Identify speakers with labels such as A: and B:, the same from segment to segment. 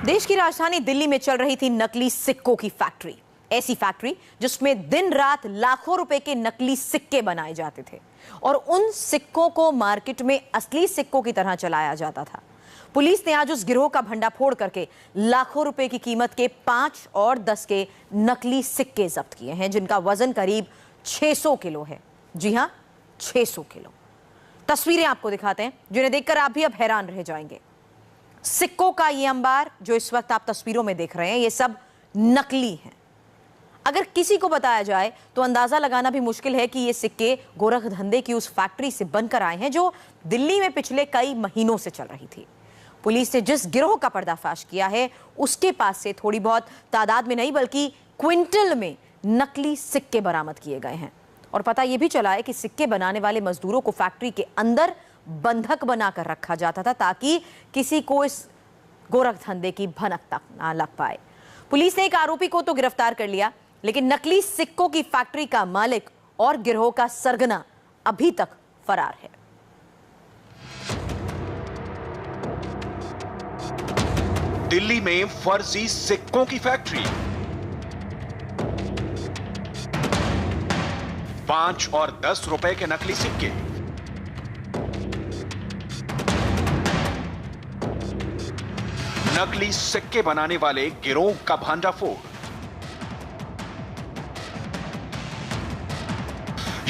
A: देश की राजधानी दिल्ली में चल रही थी नकली सिक्कों की फैक्ट्री। ऐसी फैक्ट्री जिसमें दिन रात लाखों रुपए के नकली सिक्के बनाए जाते थे और उन सिक्कों को मार्केट में असली सिक्कों की तरह चलाया जाता था। पुलिस ने आज उस गिरोह का भंडाफोड़ करके लाखों रुपए की कीमत के 5 और 10 के नकली सिक्के जब्त किए हैं, जिनका वजन करीब 600 किलो है। जी हां, 600 किलो। तस्वीरें आपको दिखाते हैं जिन्हें देखकर आप भी अब हैरान रह जाएंगे। सिक्कों का ये अंबार जो इस वक्त आप तस्वीरों में देख रहे हैं, ये सब नकली हैं। अगर किसी को बताया जाए तो अंदाजा लगाना भी मुश्किल है कि ये सिक्के गोरख धंधे की उस फैक्ट्री से बनकर आए हैं जो दिल्ली में पिछले कई महीनों से चल रही थी। पुलिस ने जिस गिरोह का पर्दाफाश किया है उसके पास से थोड़ी बहुत तादाद में नहीं बल्कि क्विंटल में नकली सिक्के बरामद किए गए हैं। और पता यह भी चला है कि सिक्के बनाने वाले मजदूरों को फैक्ट्री के अंदर बंधक बनाकर रखा जाता था ताकि किसी को इस गोरख धंधे की भनक तक ना लग पाए। पुलिस ने एक आरोपी को तो गिरफ्तार कर लिया, लेकिन नकली सिक्कों की फैक्ट्री का मालिक और गिरोह का सरगना अभी तक फरार है।
B: दिल्ली में फर्जी सिक्कों की फैक्ट्री, 5 और 10 रुपए के नकली सिक्के। नकली सिक्के बनाने वाले गिरोह का भंडाफोड़।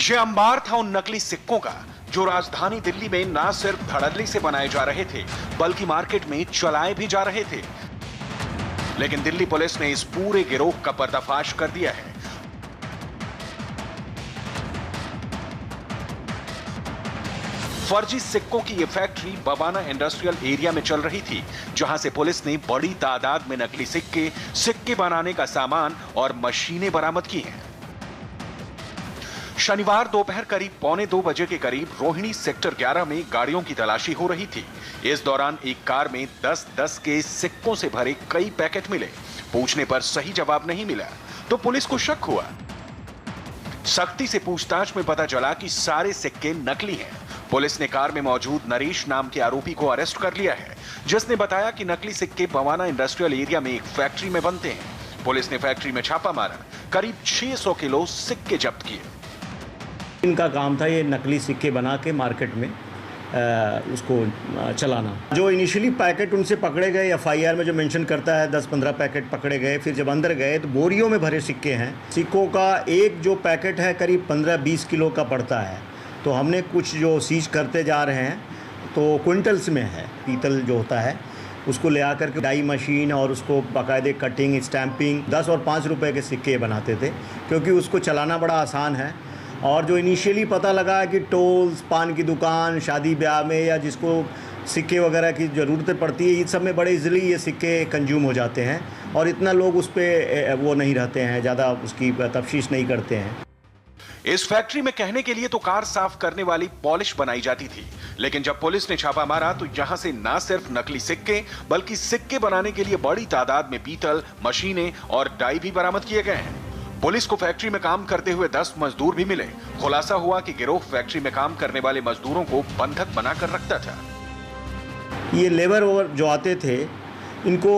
B: यह अंबार था उन नकली सिक्कों का जो राजधानी दिल्ली में न सिर्फ धड़ल्ले से बनाए जा रहे थे बल्कि मार्केट में चलाए भी जा रहे थे। लेकिन दिल्ली पुलिस ने इस पूरे गिरोह का पर्दाफाश कर दिया है। फर्जी सिक्कों की यह फैक्ट्री बवाना इंडस्ट्रियल एरिया में चल रही थी, जहां से पुलिस ने बड़ी तादाद में नकली सिक्के बनाने का सामान और मशीनें बरामद की हैं। शनिवार दोपहर करीब 1:45 बजे के करीब रोहिणी सेक्टर 11 में गाड़ियों की तलाशी हो रही थी। इस दौरान एक कार में 10-10 के सिक्कों से भरे कई पैकेट मिले। पूछने पर सही जवाब नहीं मिला तो पुलिस को शक हुआ। सख्ती से पूछताछ में पता चला कि सारे सिक्के नकली हैं। पुलिस ने कार में मौजूद नरेश नाम के आरोपी को अरेस्ट कर लिया है, जिसने बताया कि नकली सिक्के बवाना इंडस्ट्रियल एरिया में एक फैक्ट्री में बनते हैं। पुलिस ने फैक्ट्री में छापा मारा, करीब 600 किलो सिक्के जब्त किए।
C: इनका काम था ये नकली सिक्के बना के मार्केट में उसको चलाना। जो इनिशियली पैकेट उनसे पकड़े गए, एफआईआर में जो मेंशन करता है 10-15 पैकेट पकड़े गए, फिर जब अंदर गए तो बोरियों में भरे सिक्के हैं। सिक्कों का एक जो पैकेट है करीब 15-20 किलो का पड़ता है। तो हमने कुछ जो सीज करते जा रहे हैं तो क्विंटल्स में है। पीतल जो होता है उसको ले आकर के डाई मशीन और उसको बाकायदे कटिंग, स्टैंपिंग 10 और 5 रुपए के सिक्के बनाते थे, क्योंकि उसको चलाना बड़ा आसान है। और जो इनिशियली पता लगा कि टोल्स, पान की दुकान, शादी ब्याह में या जिसको सिक्के वगैरह की ज़रूरत पड़ती है, इस सब में बड़े इजीली ये सिक्के कंज्यूम हो जाते हैं और इतना लोग उस पर वो नहीं रहते हैं, ज़्यादा उसकी तफ्शीश नहीं करते हैं।
B: इस फैक्ट्री में कहने के लिए तो कार साफ करने वाली पॉलिश बनाई जाती थी, लेकिन जब पुलिस ने छापा मारा तो यहां से न सिर्फ नकली सिक्के बल्कि सिक्के बनाने के लिए बड़ी तादाद में पीतल, मशीनें और डाई भी बरामद किए गए हैं। पुलिस को फैक्ट्री में काम करते हुए 10 मजदूर भी मिले। खुलासा हुआ कि गिरोह फैक्ट्री में काम करने वाले मजदूरों को बंधक बनाकर रखता था।
C: ये लेबर जो आते थे इनको